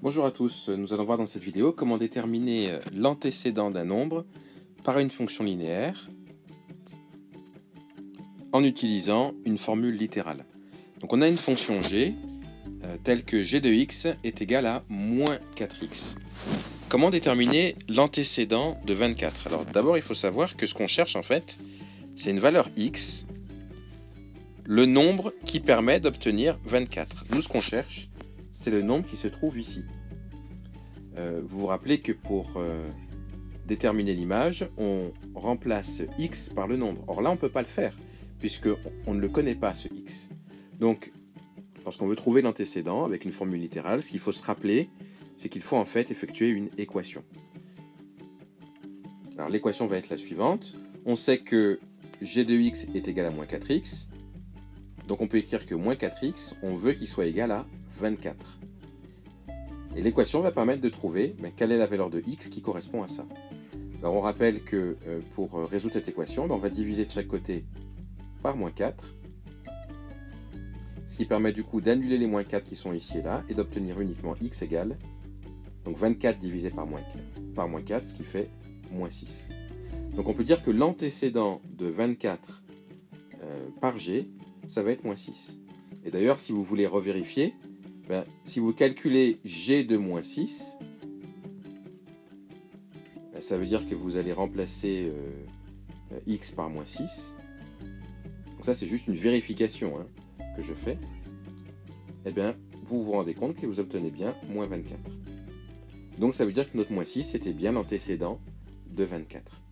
Bonjour à tous, nous allons voir dans cette vidéo comment déterminer l'antécédent d'un nombre par une fonction linéaire en utilisant une formule littérale. Donc on a une fonction g telle que g de x est égal à moins 4x. Comment déterminer l'antécédent de 24? Alors d'abord il faut savoir que ce qu'on cherche en fait, c'est une valeur x, le nombre qui permet d'obtenir 24. Nous ce qu'on cherche, c'est le nombre qui se trouve ici. Vous vous rappelez que pour déterminer l'image, on remplace x par le nombre. Or là, on ne peut pas le faire, puisqu'on ne le connaît pas, ce x. Donc, lorsqu'on veut trouver l'antécédent avec une formule littérale, ce qu'il faut se rappeler, c'est qu'il faut en fait effectuer une équation. Alors l'équation va être la suivante. On sait que g de x est égal à moins 4x. Donc on peut écrire que moins 4x, on veut qu'il soit égal à 24. Et l'équation va permettre de trouver quelle est la valeur de x qui correspond à ça. Alors on rappelle que pour résoudre cette équation, on va diviser de chaque côté par moins 4. Ce qui permet du coup d'annuler les moins 4 qui sont ici et là et d'obtenir uniquement x égale donc 24 divisé par moins 4, ce qui fait moins 6. Donc on peut dire que l'antécédent de 24 par g, ça va être moins 6. Et d'ailleurs, si vous voulez revérifier, si vous calculez g de moins 6, ça veut dire que vous allez remplacer x par moins 6. Donc ça, c'est juste une vérification que je fais. Et bien, vous vous rendez compte que vous obtenez bien moins 24. Donc ça veut dire que notre moins 6 était bien l'antécédent de 24.